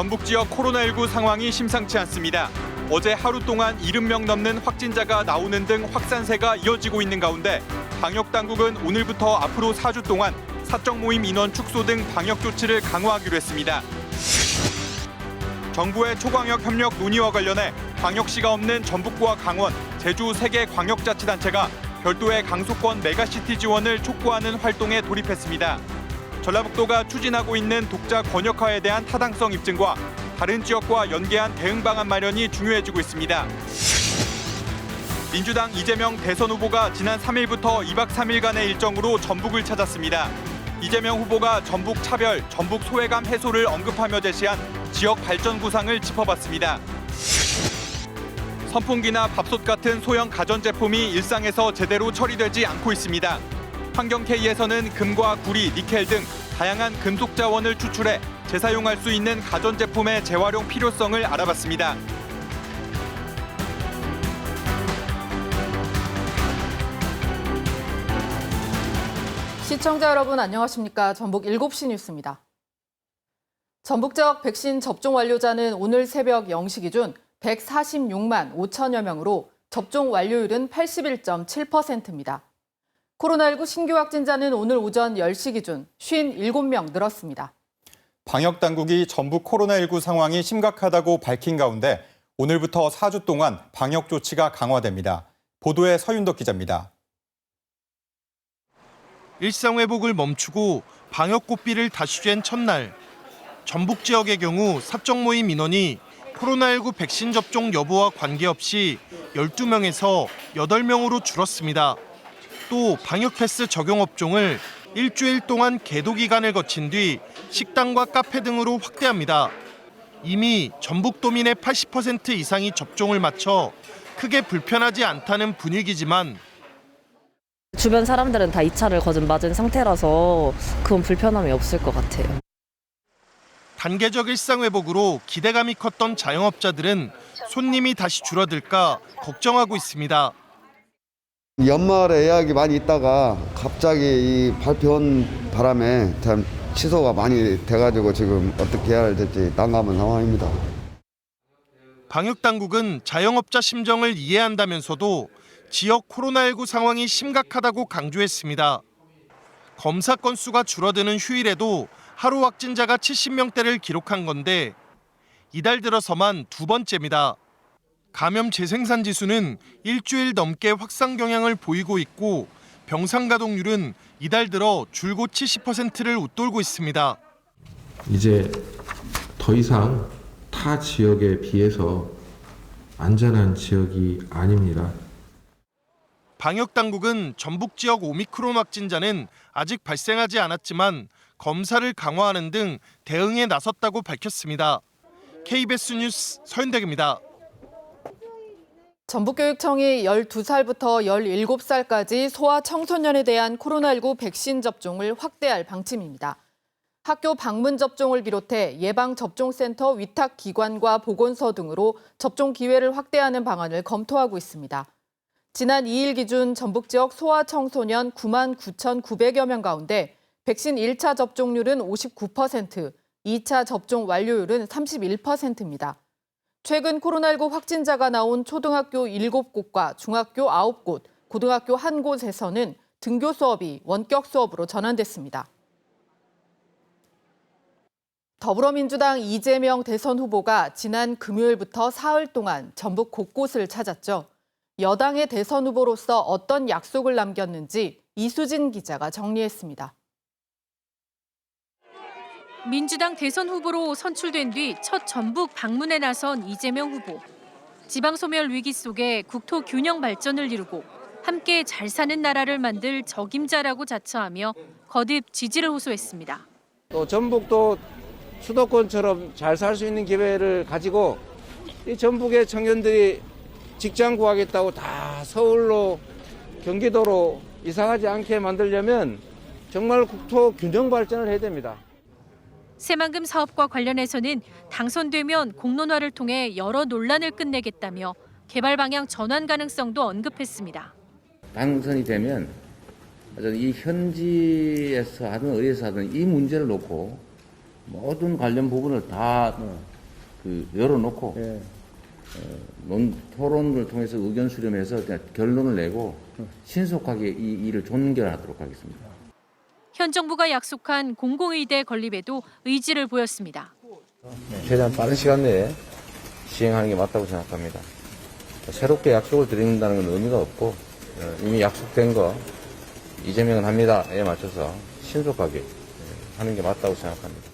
전북 지역 코로나19 상황이 심상치 않습니다. 어제 하루 동안 70명 넘는 확진자가 나오는 등 확산세가 이어지고 있는 가운데 방역당국은 오늘부터 앞으로 4주 동안 사적 모임 인원 축소 등 방역 조치를 강화하기로 했습니다. 정부의 초광역 협력 논의와 관련해 광역시가 없는 전북과 강원, 제주 3개 광역자치단체가 별도의 강소권 메가시티 지원을 촉구하는 활동에 돌입했습니다. 전라북도가 추진하고 있는 독자 권역화에 대한 타당성 입증과 다른 지역과 연계한 대응 방안 마련이 중요해지고 있습니다. 민주당 이재명 대선 후보가 지난 3일부터 2박 3일간의 일정으로 전북을 찾았습니다. 이재명 후보가 전북 차별, 전북 소외감 해소를 언급하며 제시한 지역 발전 구상을 짚어봤습니다. 선풍기나 밥솥 같은 소형 가전제품이 일상에서 제대로 처리되지 않고 있습니다. 환경K에서는 금과 구리, 니켈 등 다양한 금속 자원을 추출해 재사용할 수 있는 가전제품의 재활용 필요성을 알아봤습니다. 시청자 여러분 안녕하십니까? 전북 7시 뉴스입니다. 전북 지역 백신 접종 완료자는 오늘 새벽 0시 기준 146만 5천여 명으로 접종 완료율은 81.7%입니다. 코로나19 신규 확진자는 오늘 오전 10시 기준 57명 늘었습니다. 방역당국이 전북 코로나19 상황이 심각하다고 밝힌 가운데 오늘부터 4주 동안 방역 조치가 강화됩니다. 보도에 서윤덕 기자입니다. 일상 회복을 멈추고 방역 고삐를 다시 쬐는 첫날, 전북 지역의 경우 사적 모임 인원이 코로나19 백신 접종 여부와 관계없이 12명에서 8명으로 줄었습니다. 또 방역 패스 적용 업종을 일주일 동안 계도 기간을 거친 뒤 식당과 카페 등으로 확대합니다. 이미 전북도민의 80% 이상이 접종을 마쳐 크게 불편하지 않다는 분위기지만 주변 사람들은 다 2차를 거진 맞은 상태라서 그건 불편함이 없을 것 같아요. 단계적 일상 회복으로 기대감이 컸던 자영업자들은 손님이 다시 줄어들까 걱정하고 있습니다. 연말에 예약이 많이 있다가 갑자기 이 발표한 바람에 참 취소가 많이 돼가지고 지금 어떻게 해야 될지 난감한 상황입니다. 방역당국은 자영업자 심정을 이해한다면서도 지역 코로나19 상황이 심각하다고 강조했습니다. 검사 건수가 줄어드는 휴일에도 하루 확진자가 70명대를 기록한 건데 이달 들어서만 두 번째입니다. 감염 재생산 지수는 일주일 넘게 확산 경향을 보이고 있고 병상 가동률은 이달 들어 줄곧 70%를 웃돌고 있습니다. 이제 더 이상 타 지역에 비해서 안전한 지역이 아닙니다. 방역당국은 전북 지역 오미크론 확진자는 아직 발생하지 않았지만 검사를 강화하는 등 대응에 나섰다고 밝혔습니다. KBS 뉴스 서윤덕입니다. 전북교육청이 12살부터 17살까지 소아 청소년에 대한 코로나19 백신 접종을 확대할 방침입니다. 학교 방문 접종을 비롯해 예방접종센터 위탁기관과 보건소 등으로 접종 기회를 확대하는 방안을 검토하고 있습니다. 지난 2일 기준 전북 지역 소아 청소년 9만 9,900여 명 가운데 백신 1차 접종률은 59%, 2차 접종 완료율은 31%입니다. 최근 코로나19 확진자가 나온 초등학교 7곳과 중학교 9곳, 고등학교 1곳에서는 등교 수업이 원격 수업으로 전환됐습니다. 더불어민주당 이재명 대선 후보가 지난 금요일부터 사흘 동안 전북 곳곳을 찾았죠. 여당의 대선 후보로서 어떤 약속을 남겼는지 이수진 기자가 정리했습니다. 민주당 대선 후보로 선출된 뒤 첫 전북 방문에 나선 이재명 후보. 지방소멸 위기 속에 국토 균형 발전을 이루고 함께 잘 사는 나라를 만들 적임자라고 자처하며 거듭 지지를 호소했습니다. 또 전북도 수도권처럼 잘 살 수 있는 기회를 가지고 이 전북의 청년들이 직장 구하겠다고 다 서울로 경기도로 이사가지 않게 만들려면 정말 국토 균형 발전을 해야 됩니다. 새만금 사업과 관련해서는 당선되면 공론화를 통해 여러 논란을 끝내겠다며 개발 방향 전환 가능성도 언급했습니다. 당선이 되면 이 현지에서 하든 어디에서 하든 이 문제를 놓고 모든 관련 부분을 다 열어놓고 토론을 통해서 의견 수렴해서 그냥 결론을 내고 신속하게 이 일을 종결하도록 하겠습니다. 현 정부가 약속한 공공의대 건립에도 의지를 보였습니다. 최대한 빠른 시간 내에 시행하는 게 맞다고 생각합니다. 새롭게 약속을 드린다는 건 의미가 없고 이미 약속된 거 이재명은 합니다에 맞춰서 신속하게 하는 게 맞다고 생각합니다.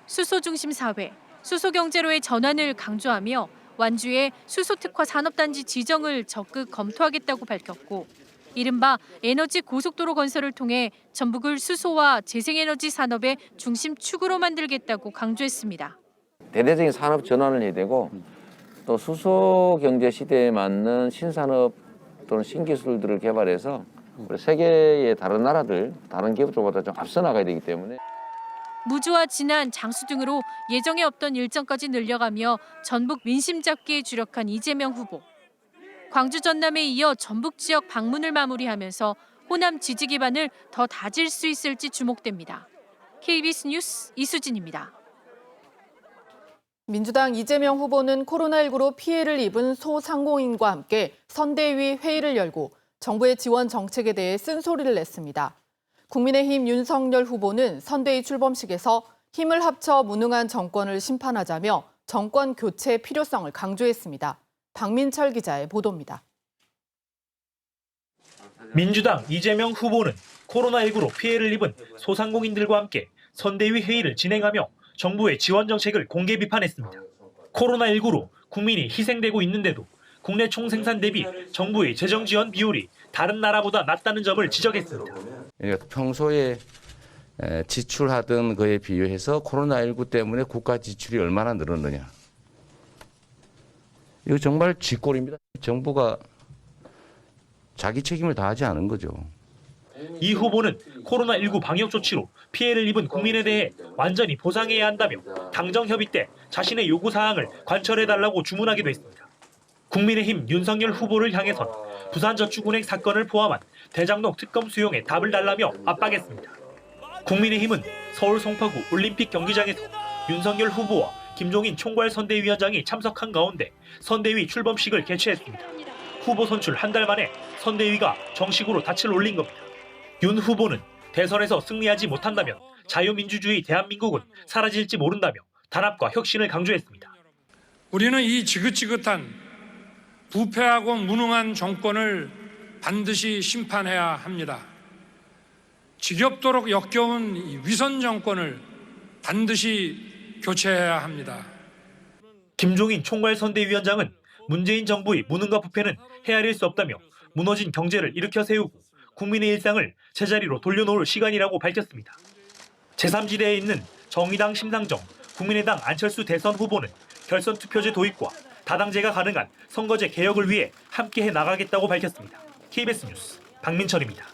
수소 중심 사회, 수소 경제로의 전환을 강조하며 완주의 수소 특화 산업단지 지정을 적극 검토하겠다고 밝혔고 이른바 에너지 고속도로 건설을 통해 전북을 수소와 재생에너지 산업의 중심축으로 만들겠다고 강조했습니다. 대대적인 산업 전환을 해야 되고 또 수소 경제 시대에 맞는 신산업 또는 신기술들을 개발해서 우리 세계의 다른 나라들, 다른 기업들보다 좀 앞서 나가야 되기 때문에 무주와 진안, 장수 등으로 예정에 없던 일정까지 늘려가며 전북 민심 잡기에 주력한 이재명 후보. 광주 전남에 이어 전북 지역 방문을 마무리하면서 호남 지지 기반을 더 다질 수 있을지 주목됩니다. KBS 뉴스 이수진입니다. 민주당 이재명 후보는 코로나19로 피해를 입은 소상공인과 함께 선대위 회의를 열고 정부의 지원 정책에 대해 쓴소리를 냈습니다. 국민의힘 윤석열 후보는 선대위 출범식에서 힘을 합쳐 무능한 정권을 심판하자며 정권 교체 필요성을 강조했습니다. 박민철 기자의 보도입니다. 민주당 이재명 후보는 코로나19로 피해를 입은 소상공인들과 함께 선대위 회의를 진행하며 정부의 지원 정책을 공개 비판했습니다. 코로나19로 국민이 희생되고 있는데도 국내 총생산 대비 정부의 재정 지원 비율이 다른 나라보다 낮다는 점을 지적했습니다. 평소에 지출하던 거에 비교해서 코로나19 때문에 국가 지출이 얼마나 늘었느냐. 이거 정말 쥐꼴입니다. 정부가 자기 책임을 다하지 않은 거죠. 이 후보는 코로나19 방역 조치로 피해를 입은 국민에 대해 완전히 보상해야 한다며 당정 협의 때 자신의 요구사항을 관철해달라고 주문하기도 했습니다. 국민의힘 윤석열 후보를 향해선 부산저축은행 사건을 포함한 대장동 특검 수용에 답을 달라며 압박했습니다. 국민의힘은 서울 송파구 올림픽 경기장에서 윤석열 후보와 김종인 총괄 선대위원장이 참석한 가운데 선대위 출범식을 개최했습니다. 후보 선출 한 달 만에 선대위가 정식으로 닻을 올린 겁니다. 윤 후보는 대선에서 승리하지 못한다면 자유민주주의 대한민국은 사라질지 모른다며 단합과 혁신을 강조했습니다. 우리는 이 지긋지긋한 부패하고 무능한 정권을 반드시 심판해야 합니다. 지겹도록 역겨운 위선 정권을 반드시 교체해야 합니다. 김종인 총괄 선대위원장은 문재인 정부의 무능과 부패는 헤아릴 수 없다며 무너진 경제를 일으켜 세우고 국민의 일상을 제자리로 돌려놓을 시간이라고 밝혔습니다. 제3지대에 있는 정의당 심상정, 국민의당 안철수 대선 후보는 결선 투표제 도입과 다당제가 가능한 선거제 개혁을 위해 함께해 나가겠다고 밝혔습니다. KBS 뉴스 박민철입니다.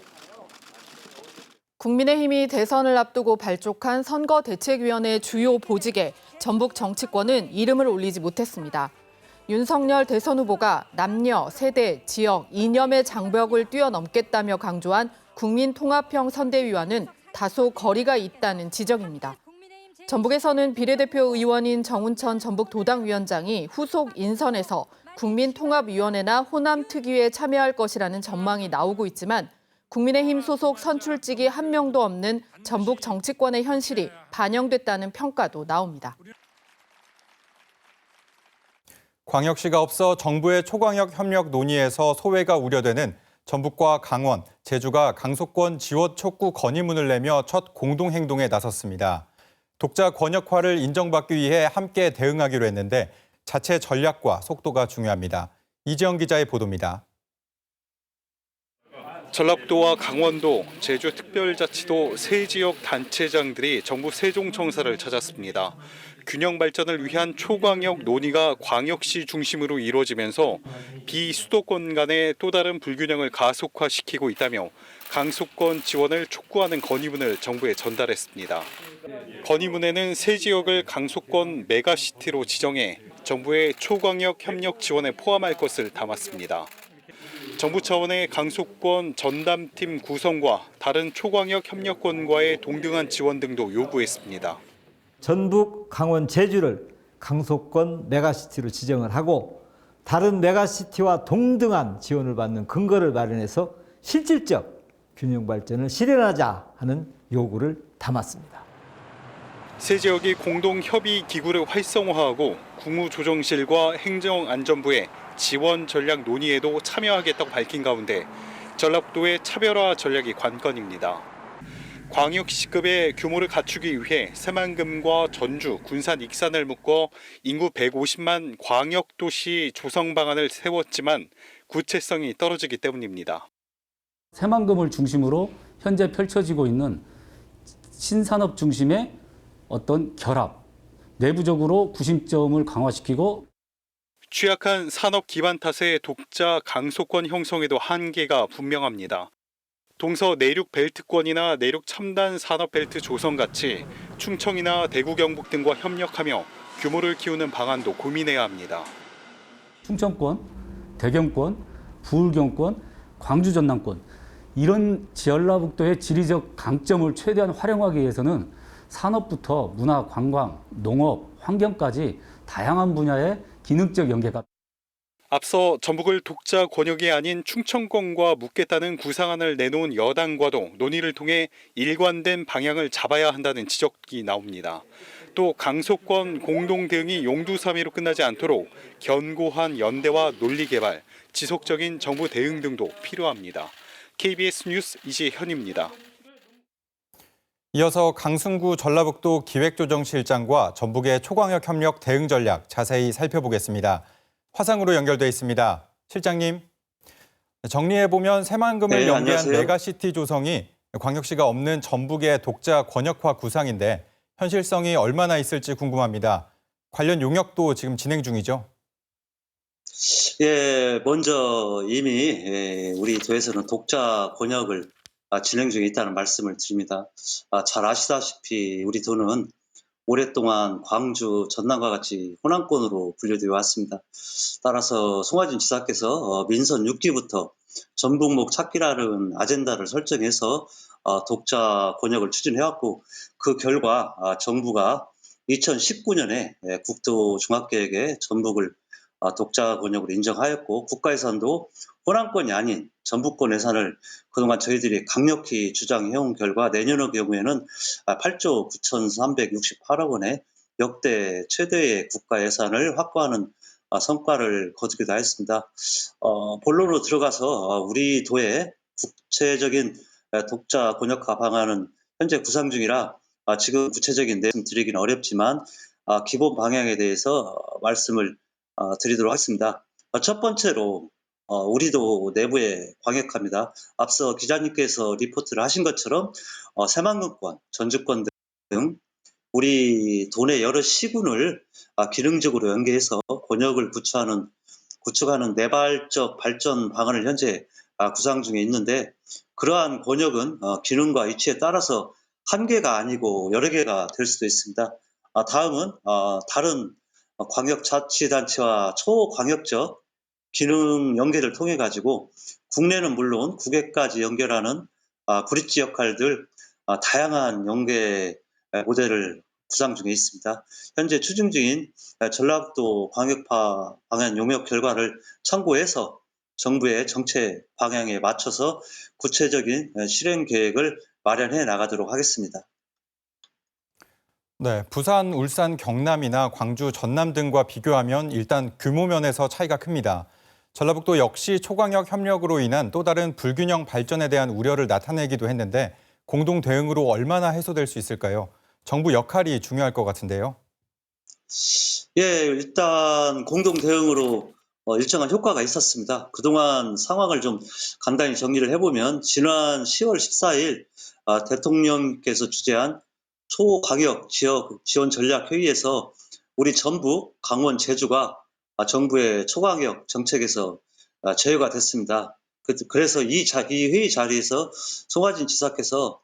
국민의힘이 대선을 앞두고 발족한 선거대책위원회 주요 보직에 전북 정치권은 이름을 올리지 못했습니다. 윤석열 대선 후보가 남녀, 세대, 지역, 이념의 장벽을 뛰어넘겠다며 강조한 국민통합형 선대위와는 다소 거리가 있다는 지적입니다. 전북에서는 비례대표 의원인 정운천 전북도당위원장이 후속 인선에서 국민통합위원회나 호남특위에 참여할 것이라는 전망이 나오고 있지만 국민의힘 소속 선출직이 한 명도 없는 전북 정치권의 현실이 반영됐다는 평가도 나옵니다. 광역시가 없어 정부의 초광역 협력 논의에서 소외가 우려되는 전북과 강원, 제주가 강속권 지원 촉구 건의문을 내며 첫 공동행동에 나섰습니다. 독자 권역화를 인정받기 위해 함께 대응하기로 했는데 자체 전략과 속도가 중요합니다. 이재영 기자의 보도입니다. 전라북도와 강원도, 제주특별자치도 세 지역 단체장들이 정부 세종청사를 찾았습니다. 균형 발전을 위한 초광역 논의가 광역시 중심으로 이루어지면서 비수도권 간의 또 다른 불균형을 가속화시키고 있다며 강속권 지원을 촉구하는 건의문을 정부에 전달했습니다. 건의문에는 세 지역을 강속권 메가시티로 지정해 정부의 초광역 협력 지원에 포함할 것을 담았습니다. 정부 차원의 강속권 전담팀 구성과 다른 초광역 협력권과의 동등한 지원 등도 요구했습니다. 전북, 강원, 제주를 강소권 메가시티로 지정을 하고 다른 메가시티와 동등한 지원을 받는 근거를 마련해서 실질적 균형 발전을 실현하자 하는 요구를 담았습니다. 세 지역이 공동 협의 기구를 활성화하고 국무조정실과 행정안전부의 지원 전략 논의에도 참여하겠다고 밝힌 가운데 전라북도의 차별화 전략이 관건입니다. 광역시급의 규모를 갖추기 위해 새만금과 전주, 군산, 익산을 묶어 인구 150만 광역도시 조성 방안을 세웠지만 구체성이 떨어지기 때문입니다. 새만금을 중심으로 현재 펼쳐지고 있는 신산업 중심의 어떤 결합, 내부적으로 구심점을 강화시키고 취약한 산업 기반 탓에 독자 강소권 형성에도 한계가 분명합니다. 동서 내륙 벨트권이나 내륙 첨단 산업 벨트 조성 같이 충청이나 대구 경북 등과 협력하며 규모를 키우는 방안도 고민해야 합니다. 충청권, 대경권, 부울경권, 광주 전남권 이런 전라북도의 지리적 강점을 최대한 활용하기 위해서는 산업부터 문화, 관광, 농업, 환경까지 다양한 분야의 기능적 연계가 앞서 전북을 독자 권역이 아닌 충청권과 묶겠다는 구상안을 내놓은 여당과도 논의를 통해 일관된 방향을 잡아야 한다는 지적이 나옵니다. 또 강소권 공동 대응이 용두사미로 끝나지 않도록 견고한 연대와 논리 개발, 지속적인 정부 대응 등도 필요합니다. KBS 뉴스 이재현입니다. 이어서 강승구 전라북도 기획조정실장과 전북의 초광역 협력 대응 전략 자세히 살펴보겠습니다. 화상으로 연결돼 있습니다. 실장님, 정리해보면 새만금을 연계한 안녕하세요. 메가시티 조성이 광역시가 없는 전북의 독자 권역화 구상인데 현실성이 얼마나 있을지 궁금합니다. 관련 용역도 지금 진행 중이죠? 예, 먼저 이미 우리 도에서는 독자 권역을 진행 중에 있다는 말씀을 드립니다. 잘 아시다시피 우리 도는 오랫동안 광주, 전남과 같이 호남권으로 분류되어 왔습니다. 따라서 송하진 지사께서 민선 6기부터 전북목 찾기라는 아젠다를 설정해서 독자 권역을 추진해왔고 그 결과 정부가 2019년에 국도 종합계획에 전북을 독자 권역으로 인정하였고 국가 예산도 호남권이 아닌 전북권 예산을 그동안 저희들이 강력히 주장해온 결과 내년의 경우에는 8조 9,368억 원의 역대 최대의 국가 예산을 확보하는 성과를 거두기도 했습니다. 본론으로 들어가서 우리 도의 구체적인 독자 권역화 방안은 현재 구상 중이라 지금 구체적인 내용 드리기는 어렵지만 기본 방향에 대해서 말씀을 드리도록 하겠습니다. 첫 번째로 우리도 내부의 광역화입니다. 앞서 기자님께서 리포트를 하신 것처럼 새만금권, 전주권 등 우리 도내 여러 시군을 기능적으로 연계해서 권역을 구축하는 내발적 발전 방안을 현재 구상 중에 있는데 그러한 권역은 기능과 위치에 따라서 한 개가 아니고 여러 개가 될 수도 있습니다. 다음은 다른 광역자치단체와 초광역적 기능 연계를 통해 가지고 국내는 물론 국외까지 연결하는 브릿지 역할들 다양한 연계 모델을 구상 중에 있습니다. 현재 추진 중인 전라북도 광역화 방안 용역 결과를 참고해서 정부의 정책 방향에 맞춰서 구체적인 실행 계획을 마련해 나가도록 하겠습니다. 네, 부산, 울산, 경남이나 광주, 전남 등과 비교하면 일단 규모 면에서 차이가 큽니다. 전라북도 역시 초광역 협력으로 인한 또 다른 불균형 발전에 대한 우려를 나타내기도 했는데 공동 대응으로 얼마나 해소될 수 있을까요? 정부 역할이 중요할 것 같은데요. 예, 일단 공동 대응으로 일정한 효과가 있었습니다. 그동안 상황을 좀 간단히 정리를 해보면 지난 10월 14일 대통령께서 주재한 초광역 지역 지원 전략 회의에서 우리 전북, 강원, 제주가 정부의 초광역 정책에서 제외가 됐습니다. 그래서 이 회의 자리에서 송하진 지사께서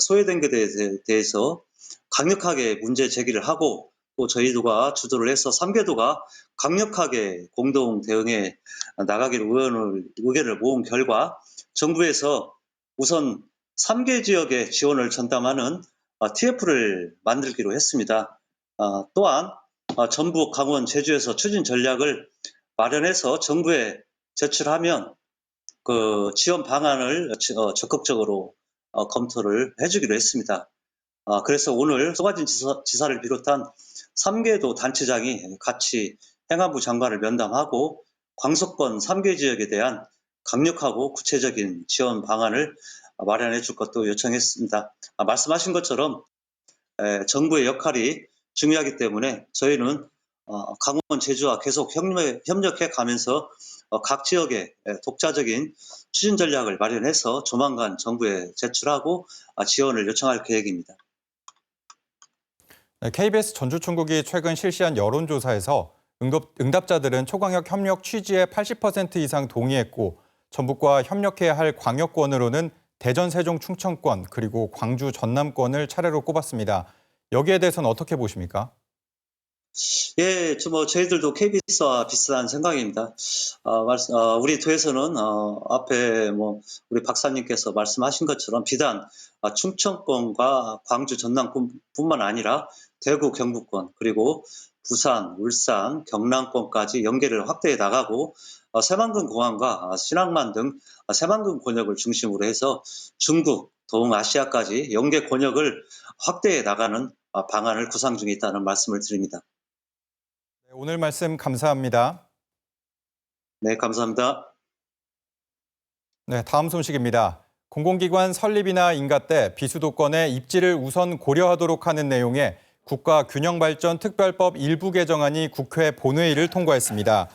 소외된 것에 대해서 강력하게 문제 제기를 하고 또 저희도가 주도를 해서 3개도가 강력하게 공동 대응에 나가기로 의견을 모은 결과 정부에서 우선 3개 지역의 지원을 전담하는 TF를 만들기로 했습니다. 또한 전북, 강원, 제주에서 추진 전략을 마련해서 정부에 제출하면 그 지원 방안을 적극적으로 검토를 해주기로 했습니다. 그래서 오늘 송하진 지사를 비롯한 3개도 단체장이 같이 행안부 장관을 면담하고 광속권 3개 지역에 대한 강력하고 구체적인 지원 방안을 마련해 줄 것도 요청했습니다. 말씀하신 것처럼 정부의 역할이 중요하기 때문에 저희는 강원, 제주와 계속 협력해 가면서 각 지역에 독자적인 추진 전략을 마련해서 조만간 정부에 제출하고 지원을 요청할 계획입니다. KBS 전주총국이 최근 실시한 여론조사에서 응답자들은 초광역 협력 취지에 80% 이상 동의했고 전북과 협력해야 할 광역권으로는 대전, 세종, 충청권 그리고 광주, 전남권을 차례로 꼽았습니다. 여기에 대해서는 어떻게 보십니까? 예, 저희들도 KBS와 비슷한 생각입니다. 우리 도에서는 앞에 우리 박사님께서 말씀하신 것처럼 비단 충청권과 광주, 전남권뿐만 아니라 대구, 경북권 그리고 부산, 울산, 경남권까지 연계를 확대해 나가고 새만금 공항과 신항만 등 새만금 권역을 중심으로 해서 중국, 동아시아까지 연계 권역을 확대해 나가는 방안을 구상 중에 있다는 말씀을 드립니다. 오늘 말씀 감사합니다. 네, 감사합니다. 네, 다음 소식입니다. 공공기관 설립이나 인가 때 비수도권의 입지를 우선 고려하도록 하는 내용의 국가균형발전특별법 일부 개정안이 국회 본회의를 통과했습니다.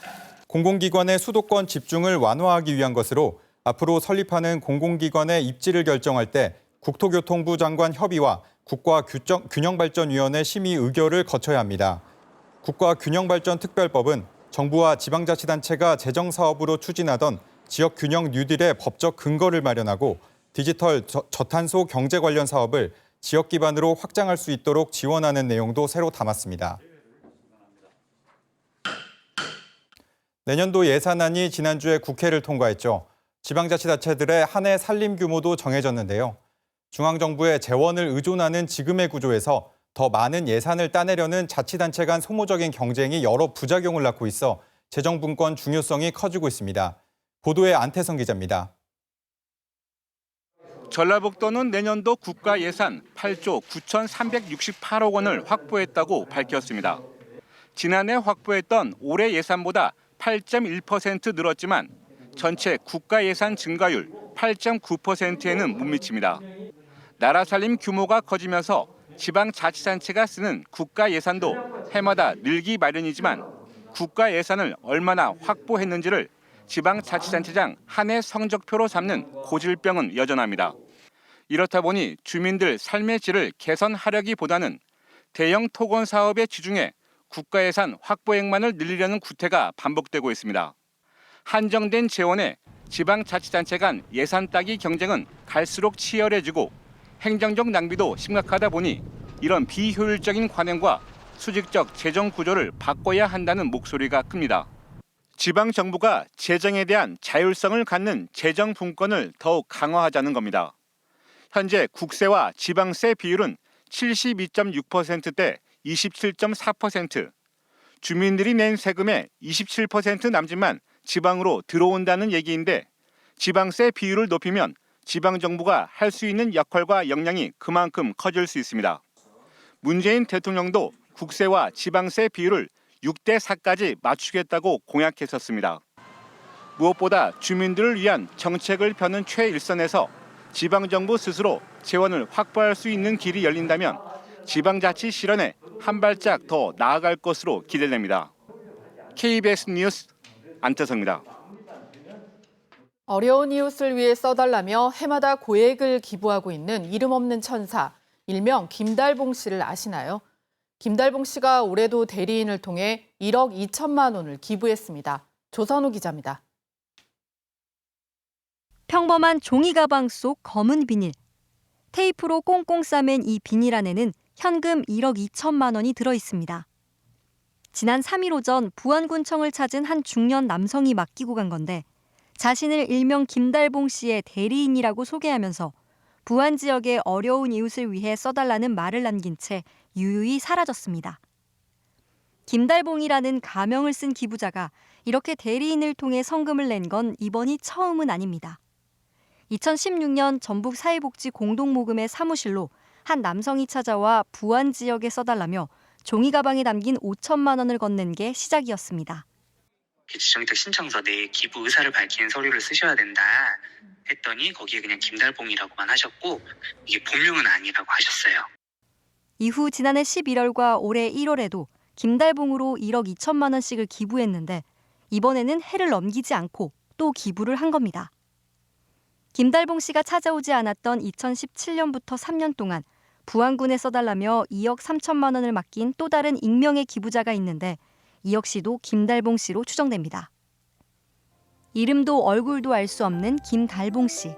공공기관의 수도권 집중을 완화하기 위한 것으로 앞으로 설립하는 공공기관의 입지를 결정할 때 국토교통부 장관 협의와 국가균형발전위원회 심의 의결을 거쳐야 합니다. 국가균형발전특별법은 정부와 지방자치단체가 재정사업으로 추진하던 지역균형 뉴딜의 법적 근거를 마련하고 디지털 저탄소 경제 관련 사업을 지역 기반으로 확장할 수 있도록 지원하는 내용도 새로 담았습니다. 내년도 예산안이 지난주에 국회를 통과했죠. 지방자치단체들의 한 해 살림 규모도 정해졌는데요. 중앙정부의 재원을 의존하는 지금의 구조에서 더 많은 예산을 따내려는 자치단체 간 소모적인 경쟁이 여러 부작용을 낳고 있어 재정분권 중요성이 커지고 있습니다. 보도에 안태성 기자입니다. 전라북도는 내년도 국가 예산 8조 9,368억 원을 확보했다고 밝혔습니다. 지난해 확보했던 올해 예산보다 8.1% 늘었지만 전체 국가 예산 증가율 8.9%에는 못 미칩니다. 나라 살림 규모가 커지면서 지방자치단체가 쓰는 국가 예산도 해마다 늘기 마련이지만 국가 예산을 얼마나 확보했는지를 지방자치단체장 한 해 성적표로 삼는 고질병은 여전합니다. 이렇다 보니 주민들 삶의 질을 개선하려기보다는 대형 토건 사업에 치중해 국가 예산 확보액만을 늘리려는 구태가 반복되고 있습니다. 한정된 재원에 지방자치단체 간 예산 따기 경쟁은 갈수록 치열해지고 행정적 낭비도 심각하다 보니 이런 비효율적인 관행과 수직적 재정 구조를 바꿔야 한다는 목소리가 큽니다. 지방정부가 재정에 대한 자율성을 갖는 재정 분권을 더욱 강화하자는 겁니다. 현재 국세와 지방세 비율은 72.6%대 27.4%, 주민들이 낸 세금의 27% 남짓만 지방으로 들어온다는 얘기인데 지방세 비율을 높이면 지방정부가 할 수 있는 역할과 역량이 그만큼 커질 수 있습니다. 문재인 대통령도 국세와 지방세 비율을 6대 4까지 맞추겠다고 공약했었습니다. 무엇보다 주민들을 위한 정책을 펴는 최일선에서 지방정부 스스로 재원을 확보할 수 있는 길이 열린다면 지방자치 실현에 한 발짝 더 나아갈 것으로 기대됩니다. KBS 뉴스 안태성입니다. 어려운 이웃을 위해 써달라며 해마다 고액을 기부하고 있는 이름 없는 천사, 일명 김달봉 씨를 아시나요? 김달봉 씨가 올해도 대리인을 통해 1억 2천만 원을 기부했습니다. 조선우 기자입니다. 평범한 종이 가방 속 검은 비닐. 테이프로 꽁꽁 싸맨 이 비닐 안에는 현금 1억 2천만 원이 들어 있습니다. 지난 3일 오전 부안군청을 찾은 한 중년 남성이 맡기고 간 건데 자신을 일명 김달봉 씨의 대리인이라고 소개하면서 부안 지역의 어려운 이웃을 위해 써달라는 말을 남긴 채 유유히 사라졌습니다. 김달봉이라는 가명을 쓴 기부자가 이렇게 대리인을 통해 성금을 낸 건 이번이 처음은 아닙니다. 2016년 전북 사회복지 공동모금의 사무실로 한 남성이 찾아와 부안 지역에 써달라며 종이 가방에 담긴 5천만 원을 건넨 게 시작이었습니다. 지정이택 신청서 내 기부 의사를 밝히는 서류를 쓰셔야 된다 했더니 거기에 그냥 김달봉이라고만 하셨고 이게 본명은 아니라고 하셨어요. 이후 지난해 11월과 올해 1월에도 김달봉으로 1억 2천만 원씩을 기부했는데 이번에는 해를 넘기지 않고 또 기부를 한 겁니다. 김달봉 씨가 찾아오지 않았던 2017년부터 3년 동안 부안군에 써달라며 2억 3천만 원을 맡긴 또 다른 익명의 기부자가 있는데 이 역시도 김달봉 씨로 추정됩니다. 이름도 얼굴도 알 수 없는 김달봉 씨.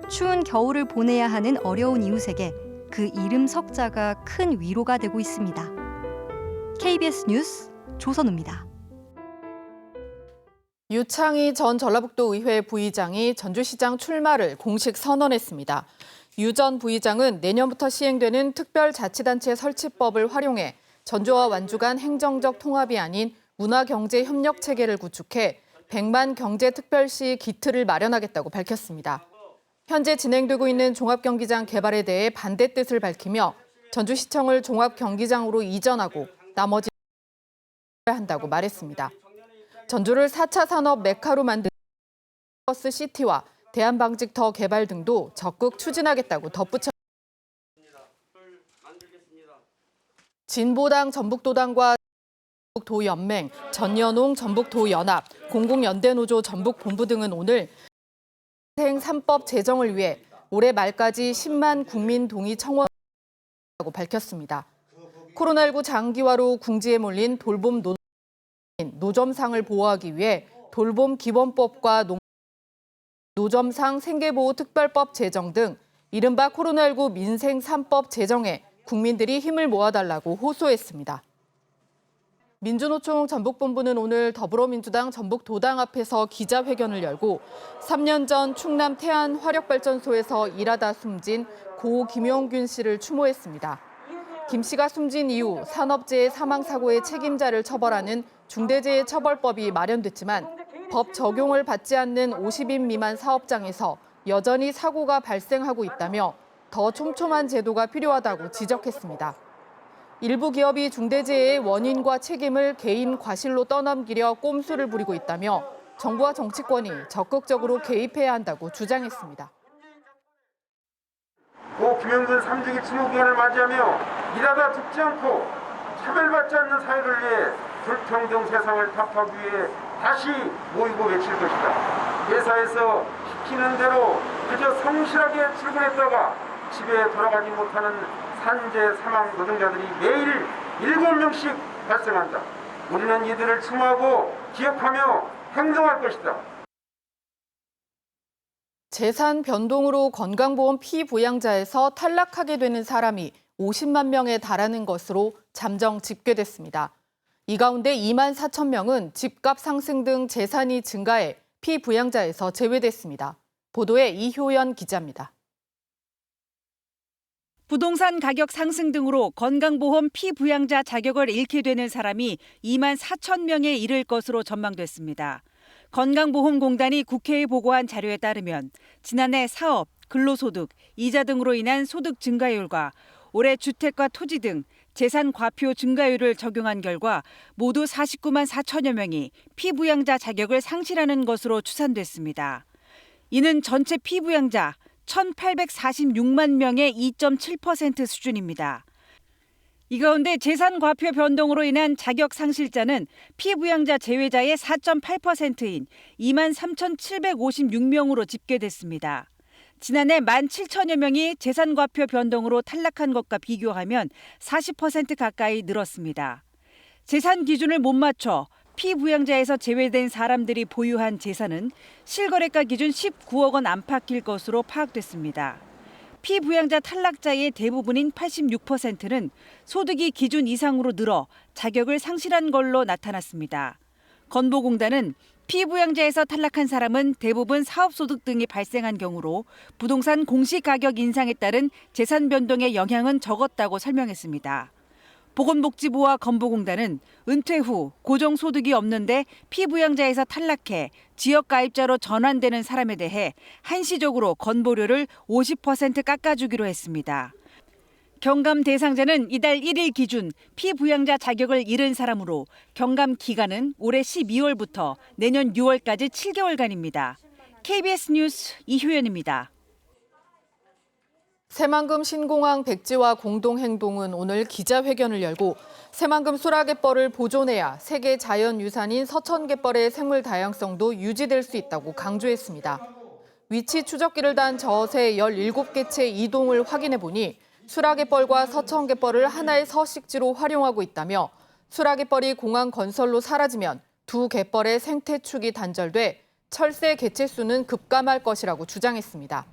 추운 겨울을 보내야 하는 어려운 이웃에게 그 이름 석자가 큰 위로가 되고 있습니다. KBS 뉴스 조선우입니다. 유창희 전 전라북도 의회 부의장이 전주시장 출마를 공식 선언했습니다. 유 전 부의장은 내년부터 시행되는 특별자치단체 설치법을 활용해 전주와 완주 간 행정적 통합이 아닌 문화경제협력체계를 구축해 100만 경제특별시 기틀을 마련하겠다고 밝혔습니다. 현재 진행되고 있는 종합경기장 개발에 대해 반대 뜻을 밝히며 전주시청을 종합경기장으로 이전하고 나머지 한다고 말했습니다. 전주를 4차 산업 메카로 만든 버스시티와 대한방직터 개발 등도 적극 추진하겠다고 덧붙였습니다. 진보당 전북도당과 전북도연맹, 전연홍 전북도연합, 공공연대노조 전북본부 등은 오늘 민생 3법 제정을 위해 올해 말까지 10만 국민 동의 청원을 밝혔습니다. 코로나19 장기화로 궁지에 몰린 돌봄 노점상을 보호하기 위해 돌봄 기본법과 노점상 생계보호 특별법 제정 등 이른바 코로나19 민생 3법 제정에 국민들이 힘을 모아달라고 호소했습니다. 민주노총 전북본부는 오늘 더불어민주당 전북도당 앞에서 기자회견을 열고 3년 전 충남 태안 화력발전소에서 일하다 숨진 고 김용균 씨를 추모했습니다. 김 씨가 숨진 이후 산업재해 사망사고의 책임자를 처벌하는 중대재해처벌법이 마련됐지만 법 적용을 받지 않는 50인 미만 사업장에서 여전히 사고가 발생하고 있다며 더 촘촘한 제도가 필요하다고 지적했습니다. 일부 기업이 중대재해의 원인과 책임을 개인 과실로 떠넘기려 꼼수를 부리고 있다며 정부와 정치권이 적극적으로 개입해야 한다고 주장했습니다. 고 김영균 3주기 추모기간을 맞이하며 일하다 죽지 않고 차별받지 않는 사회를 위해 불평등 세상을 타파하기 위해 다시 모이고 외칠 것이다. 회사에서 시키는 대로 그저 성실하게 출근했다가 집에 돌아가지 못하는 산재 사망 노동자들이 매일 7명씩 발생한다. 우리는 이들을 추모하고 기억하며 행동할 것이다. 재산 변동으로 건강보험 피부양자에서 탈락하게 되는 사람이 50만 명에 달하는 것으로 잠정 집계됐습니다. 이 가운데 2만 4천 명은 집값 상승 등 재산이 증가해 피부양자에서 제외됐습니다. 보도에 이효연 기자입니다. 부동산 가격 상승 등으로 건강보험 피부양자 자격을 잃게 되는 사람이 2만 4천 명에 이를 것으로 전망됐습니다. 건강보험공단이 국회에 보고한 자료에 따르면 지난해 사업, 근로소득, 이자 등으로 인한 소득 증가율과 올해 주택과 토지 등 재산 과표 증가율을 적용한 결과 모두 49만 4천여 명이 피부양자 자격을 상실하는 것으로 추산됐습니다. 이는 전체 피부양자 1,846만 명의 2.7% 수준입니다. 이 가운데 재산 과표 변동으로 인한 자격 상실자는 피부양자 제외자의 4.8%인 2만 3,756명으로 집계됐습니다. 지난해 17,000여 명이 재산 과표 변동으로 탈락한 것과 비교하면 40% 가까이 늘었습니다. 재산 기준을 못 맞춰 피부양자에서 제외된 사람들이 보유한 재산은 실거래가 기준 19억 원 안팎일 것으로 파악됐습니다. 피부양자 탈락자의 대부분인 86%는 소득이 기준 이상으로 늘어 자격을 상실한 걸로 나타났습니다. 건보공단은 피부양자에서 탈락한 사람은 대부분 사업소득 등이 발생한 경우로 부동산 공시가격 인상에 따른 재산 변동의 영향은 적었다고 설명했습니다. 보건복지부와 건보공단은 은퇴 후 고정소득이 없는데 피부양자에서 탈락해 지역가입자로 전환되는 사람에 대해 한시적으로 건보료를 50% 깎아주기로 했습니다. 경감 대상자는 이달 1일 기준 피부양자 자격을 잃은 사람으로 경감 기간은 올해 12월부터 내년 6월까지 7개월간입니다. KBS 뉴스 이효연입니다. 새만금 신공항 백지화 공동행동은 오늘 기자회견을 열고 새만금 수라갯벌을 보존해야 세계 자연유산인 서천갯벌의 생물 다양성도 유지될 수 있다고 강조했습니다. 위치 추적기를 단 저새 17개체 이동을 확인해 보니 수라갯벌과 서천갯벌을 하나의 서식지로 활용하고 있다며 수라갯벌이 공항 건설로 사라지면 두 갯벌의 생태축이 단절돼 철새 개체 수는 급감할 것이라고 주장했습니다.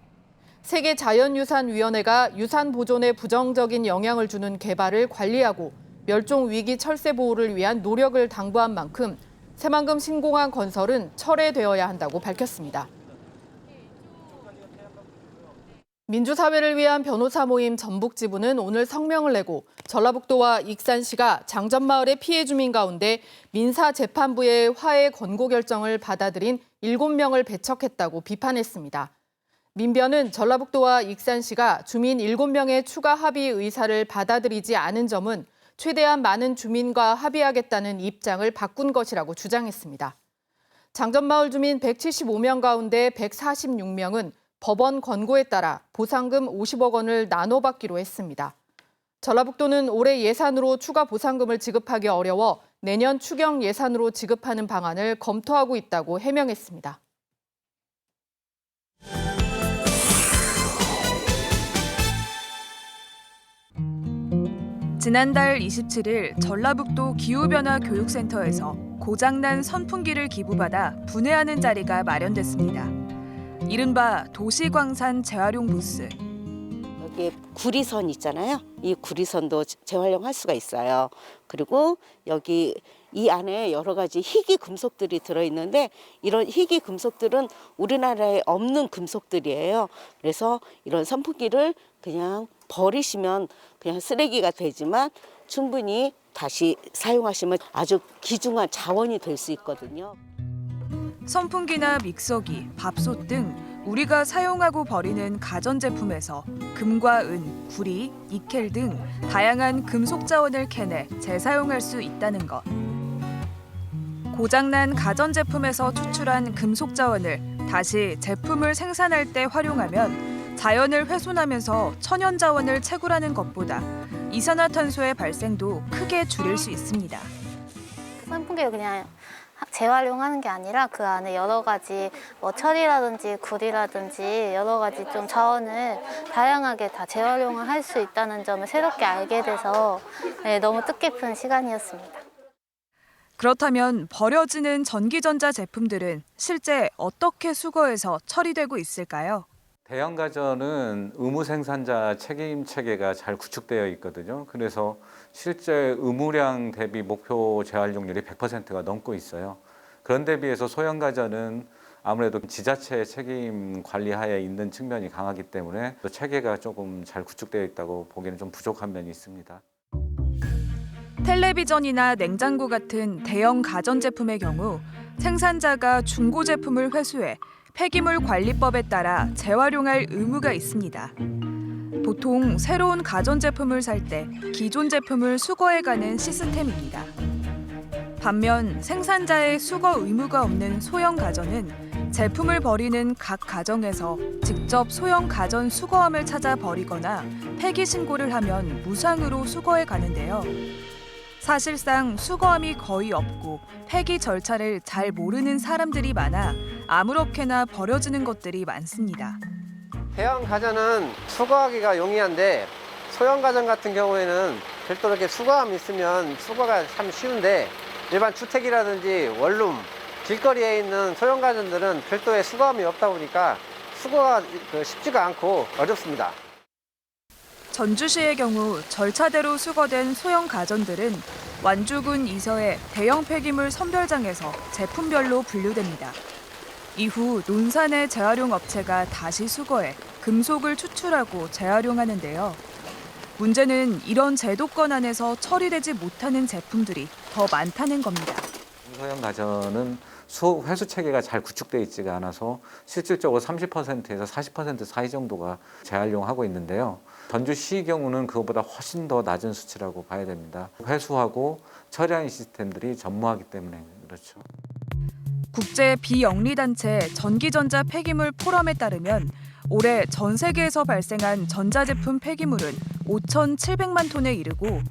세계자연유산위원회가 유산 보존에 부정적인 영향을 주는 개발을 관리하고 멸종위기 철새 보호를 위한 노력을 당부한 만큼 새만금 신공항 건설은 철회되어야 한다고 밝혔습니다. 민주사회를 위한 변호사 모임 전북지부는 오늘 성명을 내고 전라북도와 익산시가 장전마을의 피해 주민 가운데 민사재판부의 화해 권고 결정을 받아들인 7명을 배척했다고 비판했습니다. 민변은 전라북도와 익산시가 주민 7명의 추가 합의 의사를 받아들이지 않은 점은 최대한 많은 주민과 합의하겠다는 입장을 바꾼 것이라고 주장했습니다. 장전마을 주민 175명 가운데 146명은 법원 권고에 따라 보상금 50억 원을 나눠받기로 했습니다. 전라북도는 올해 예산으로 추가 보상금을 지급하기 어려워 내년 추경 예산으로 지급하는 방안을 검토하고 있다고 해명했습니다. 지난달 27일 전라북도 기후변화 교육센터에서 고장난 선풍기를 기부받아 분해하는 자리가 마련됐습니다. 이른바 도시광산 재활용 부스. 여기 구리선 있잖아요. 이 구리선도 재활용할 수가 있어요. 그리고 여기 이 안에 여러 가지 희귀 금속들이 들어있는데 이런 희귀 금속들은 우리나라에 없는 금속들이에요. 그래서 이런 선풍기를 그냥 버리시면 그냥 쓰레기가 되지만 충분히 다시 사용하시면 아주 귀중한 자원이 될 수 있거든요. 선풍기나 믹서기, 밥솥 등 우리가 사용하고 버리는 가전제품에서 금과 은, 구리, 니켈 등 다양한 금속 자원을 캐내 재사용할 수 있다는 것. 고장난 가전제품에서 추출한 금속 자원을 다시 제품을 생산할 때 활용하면 자연을 훼손하면서 천연 자원을 채굴하는 것보다 이산화탄소의 발생도 크게 줄일 수 있습니다. 선풍기를 그냥 재활용하는 게 아니라 그 안에 여러 가지 철이라든지 구리라든지 여러 가지 좀 자원을 다양하게 다 재활용을 할 수 있다는 점을 새롭게 알게 돼서 너무 뜻깊은 시간이었습니다. 그렇다면 버려지는 전기전자 제품들은 실제 어떻게 수거해서 처리되고 있을까요? 대형 가전은 의무 생산자 책임 체계가 잘 구축되어 있거든요. 그래서 실제 의무량 대비 목표 재활용률이 100%가 넘고 있어요. 그런 데 비해서 소형 가전은 아무래도 지자체 책임 관리하에 있는 측면이 강하기 때문에 또 체계가 조금 잘 구축되어 있다고 보기에는 좀 부족한 면이 있습니다. 텔레비전이나 냉장고 같은 대형 가전제품의 경우 생산자가 중고 제품을 회수해 폐기물 관리법에 따라 재활용할 의무가 있습니다. 보통 새로운 가전제품을 살 때 기존 제품을 수거해가는 시스템입니다. 반면 생산자의 수거 의무가 없는 소형 가전은 제품을 버리는 각 가정에서 직접 소형 가전 수거함을 찾아 버리거나 폐기 신고를 하면 무상으로 수거해 가는데요. 사실상 수거함이 거의 없고 폐기 절차를 잘 모르는 사람들이 많아 아무렇게나 버려지는 것들이 많습니다. 대형 가전은 수거하기가 용이한데 소형 가전 같은 경우에는 별도로 이렇게 수거함이 있으면 수거가 참 쉬운데 일반 주택이라든지 원룸, 길거리에 있는 소형 가전들은 별도의 수거함이 없다 보니까 수거가 쉽지가 않고 어렵습니다. 전주시의 경우 절차대로 수거된 소형 가전들은 완주군 이서의 대형 폐기물 선별장에서 제품별로 분류됩니다. 이후 논산의 재활용 업체가 다시 수거해 금속을 추출하고 재활용하는데요. 문제는 이런 제도권 안에서 처리되지 못하는 제품들이 더 많다는 겁니다. 소형 가전은 회수 체계가 잘 구축되어 있지가 않아서 실질적으로 30%에서 40% 사이 정도가 재활용하고 있는데요. 전주시 경우는 그것보다 훨씬 더 낮은 수치라고 봐야 됩니다. 회수하고 처리하는 시스템들이 전무하기 때문에 그렇죠. 국제 비영리단체 전기전자 폐기물 포럼에 따르면 올해 전 세계에서 발생한 전자제품 폐기물은 5,700만 톤에 이르고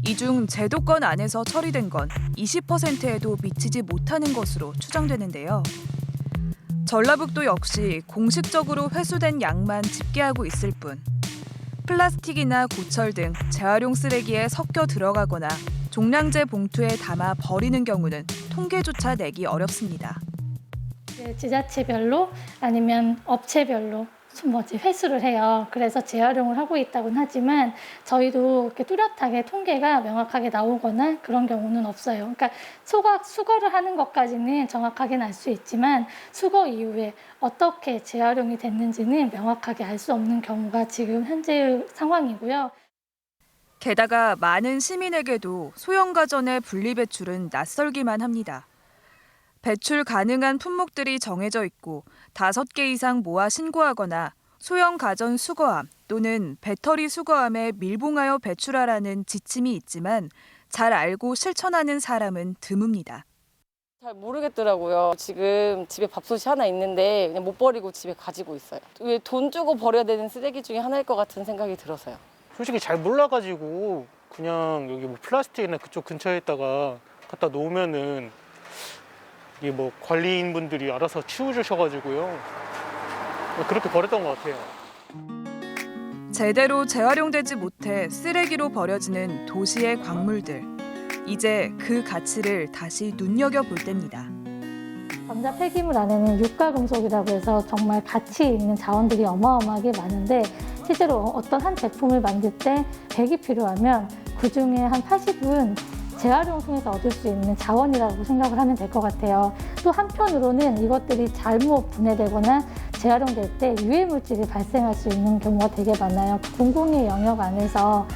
이 중 제도권 안에서 처리된 건 20%에도 미치지 못하는 것으로 추정되는데요. 전라북도 역시 공식적으로 회수된 양만 집계하고 있을 뿐 플라스틱이나 고철 등 재활용 쓰레기에 섞여 들어가거나 종량제 봉투에 담아 버리는 경우는 통계조차 내기 어렵습니다. 지자체별로 아니면 업체별로 회수를 해요. 그래서 재활용을 하고 있다고는 하지만 저희도 이렇게 뚜렷하게 통계가 명확하게 나오거나 그런 경우는 없어요. 그러니까 수거를 하는 것까지는 정확하게는 알 수 있지만 수거 이후에 어떻게 재활용이 됐는지는 명확하게 알 수 없는 경우가 지금 현재의 상황이고요. 게다가 많은 시민에게도 소형 가전의 분리배출은 낯설기만 합니다. 배출 가능한 품목들이 정해져 있고 5개 이상 모아 신고하거나 소형 가전 수거함 또는 배터리 수거함에 밀봉하여 배출하라는 지침이 있지만 잘 알고 실천하는 사람은 드뭅니다. 잘 모르겠더라고요. 지금 집에 밥솥이 하나 있는데 그냥 못 버리고 집에 가지고 있어요. 왜 돈 주고 버려야 되는 쓰레기 중에 하나일 것 같은 생각이 들어서요. 솔직히 잘 몰라가지고 그냥 여기 뭐 플라스틱이나 그쪽 근처에다가 갖다 놓으면은 이게 뭐 관리인분들이 알아서 치워주셔가지고요. 그렇게 버렸던 것 같아요. 제대로 재활용되지 못해 쓰레기로 버려지는 도시의 광물들. 이제 그 가치를 다시 눈여겨볼 때입니다. 전자 폐기물 안에는 유가금속이라고 해서 정말 가치 있는 자원들이 어마어마하게 많은데 실제로 어떤 한 제품을 만들 때 100이 필요하면 그중에 한 80은 재활용을 통해서 얻을 수 있는 자원이라고 생각을 하면 될 것 같아요. 또 한편으로는 이것들이 잘못 분해되거나 재활용될 때 유해물질이 발생할 수 있는 경우가 되게 많아요. 공공의 영역 안에서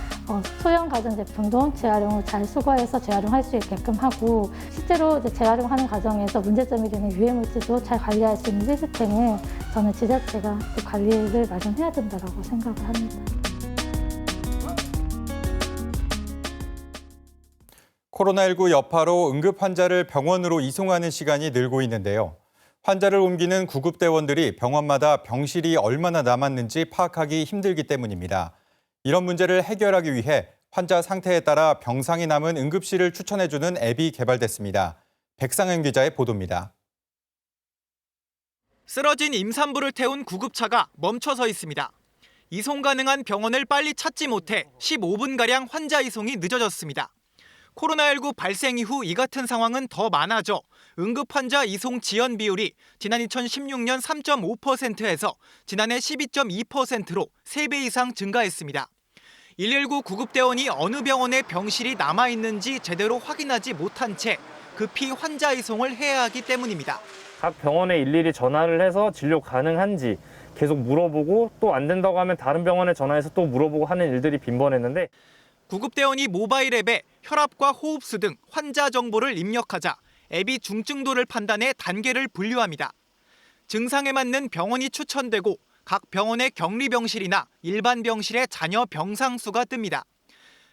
소형 가전제품도 재활용을 잘 수거해서 재활용할 수 있게끔 하고 실제로 이제 재활용하는 과정에서 문제점이 되는 유해물질도 잘 관리할 수 있는 시스템을 저는 지자체가 또 관리를 마련해야 된다고 생각을 합니다. 코로나19 여파로 응급 환자를 병원으로 이송하는 시간이 늘고 있는데요. 환자를 옮기는 구급대원들이 병원마다 병실이 얼마나 남았는지 파악하기 힘들기 때문입니다. 이런 문제를 해결하기 위해 환자 상태에 따라 병상이 남은 응급실을 추천해주는 앱이 개발됐습니다. 백상현 기자의 보도입니다. 쓰러진 임산부를 태운 구급차가 멈춰서 있습니다. 이송 가능한 병원을 빨리 찾지 못해 15분가량 환자 이송이 늦어졌습니다. 코로나19 발생 이후 이 같은 상황은 더 많아져 응급 환자 이송 지연 비율이 지난 2016년 3.5%에서 지난해 12.2%로 3배 이상 증가했습니다. 119 구급대원이 어느 병원에 병실이 남아있는지 제대로 확인하지 못한 채 급히 환자 이송을 해야 하기 때문입니다. 각 병원에 일일이 전화를 해서 진료 가능한지 계속 물어보고 또 안 된다고 하면 다른 병원에 전화해서 또 물어보고 하는 일들이 빈번했는데 구급대원이 모바일 앱에 혈압과 호흡수 등 환자 정보를 입력하자 앱이 중증도를 판단해 단계를 분류합니다. 증상에 맞는 병원이 추천되고 각 병원의 격리병실이나 일반 병실의 잔여 병상 수가 뜹니다.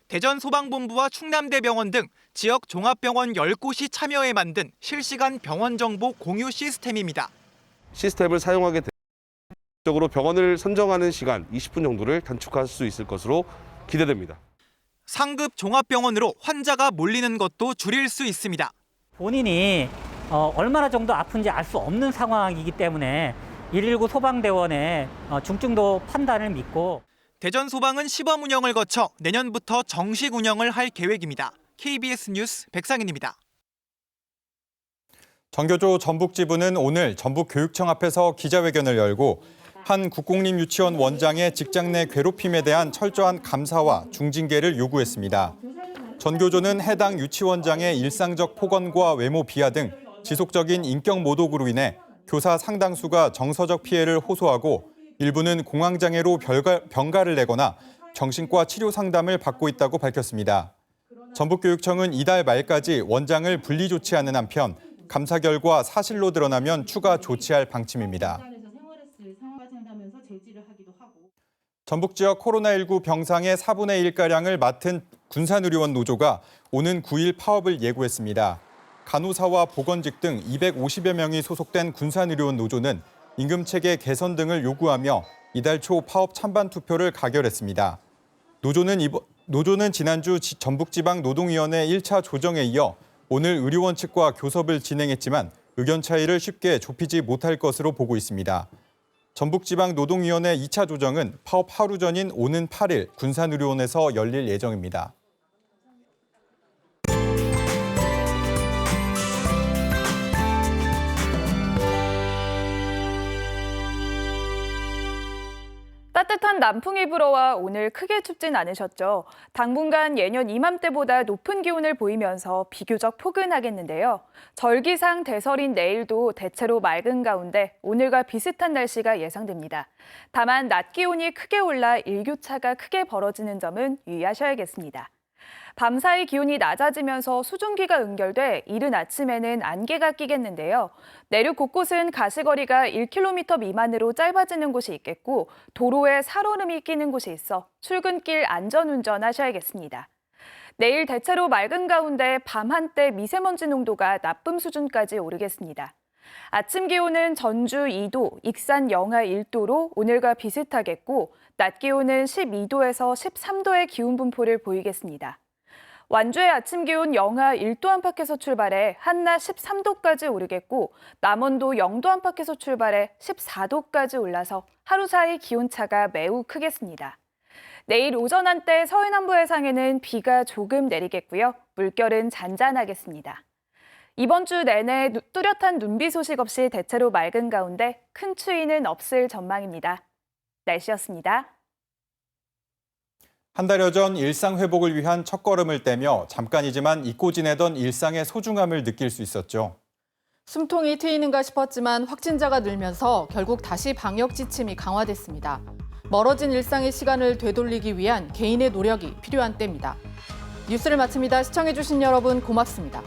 대전소방본부와 충남대병원 등 지역 종합병원 10곳이 참여해 만든 실시간 병원 정보 공유 시스템입니다. 시스템을 사용하게 되면 병원을 선정하는 시간 20분 정도를 단축할 수 있을 것으로 기대됩니다. 상급 종합병원으로 환자가 몰리는 것도 줄일 수 있습니다. 본인이 얼마나 정도 아픈지 알 수 없는 상황이기 때문에 119 소방대원의 중증도 판단을 믿고 대전소방은 시범 운영을 거쳐 내년부터 정식 운영을 할 계획입니다. KBS 뉴스 백상현입니다. 정교조 전북지부는 오늘 전북교육청 앞에서 기자회견을 열고 한 국공립유치원 원장의 직장 내 괴롭힘에 대한 철저한 감사와 중징계를 요구했습니다. 전교조는 해당 유치원장의 일상적 폭언과 외모 비하 등 지속적인 인격 모독으로 인해 교사 상당수가 정서적 피해를 호소하고 일부는 공황장애로 병가를 내거나 정신과 치료 상담을 받고 있다고 밝혔습니다. 전북교육청은 이달 말까지 원장을 분리 조치하는 한편 감사 결과 사실로 드러나면 추가 조치할 방침입니다. 전북 지역 코로나19 병상의 4분의 1가량을 맡은 군산의료원 노조가 오는 9일 파업을 예고했습니다. 간호사와 보건직 등 250여 명이 소속된 군산의료원 노조는 임금체계 개선 등을 요구하며 이달 초 파업 찬반 투표를 가결했습니다. 노조는 지난주 전북지방노동위원회 1차 조정에 이어 오늘 의료원 측과 교섭을 진행했지만 의견 차이를 쉽게 좁히지 못할 것으로 보고 있습니다. 전북지방노동위원회 2차 조정은 파업 하루 전인 오는 8일 군산의료원에서 열릴 예정입니다. 따뜻한 남풍이 불어와 오늘 크게 춥진 않으셨죠. 당분간 예년 이맘때보다 높은 기온을 보이면서 비교적 포근하겠는데요. 절기상 대설인 내일도 대체로 맑은 가운데 오늘과 비슷한 날씨가 예상됩니다. 다만 낮 기온이 크게 올라 일교차가 크게 벌어지는 점은 유의하셔야겠습니다. 밤사이 기온이 낮아지면서 수증기가 응결돼 이른 아침에는 안개가 끼겠는데요. 내륙 곳곳은 가시거리가 1km 미만으로 짧아지는 곳이 있겠고 도로에 살얼음이 끼는 곳이 있어 출근길 안전운전 하셔야겠습니다. 내일 대체로 맑은 가운데 밤 한때 미세먼지 농도가 나쁨 수준까지 오르겠습니다. 아침 기온은 전주 2도, 익산 영하 1도로 오늘과 비슷하겠고 낮 기온은 12도에서 13도의 기온 분포를 보이겠습니다. 완주의 아침 기온 영하 1도 안팎에서 출발해 한낮 13도까지 오르겠고 남원도 영도 안팎에서 출발해 14도까지 올라서 하루 사이 기온차가 매우 크겠습니다. 내일 오전 한때 서해 남부 해상에는 비가 조금 내리겠고요. 물결은 잔잔하겠습니다. 이번 주 내내 뚜렷한 눈비 소식 없이 대체로 맑은 가운데 큰 추위는 없을 전망입니다. 날씨였습니다. 한 달여 전 일상 회복을 위한 첫걸음을 떼며 잠깐이지만 잊고 지내던 일상의 소중함을 느낄 수 있었죠. 숨통이 트이는가 싶었지만 확진자가 늘면서 결국 다시 방역 지침이 강화됐습니다. 멀어진 일상의 시간을 되돌리기 위한 개인의 노력이 필요한 때입니다. 뉴스를 마칩니다. 시청해주신 여러분 고맙습니다.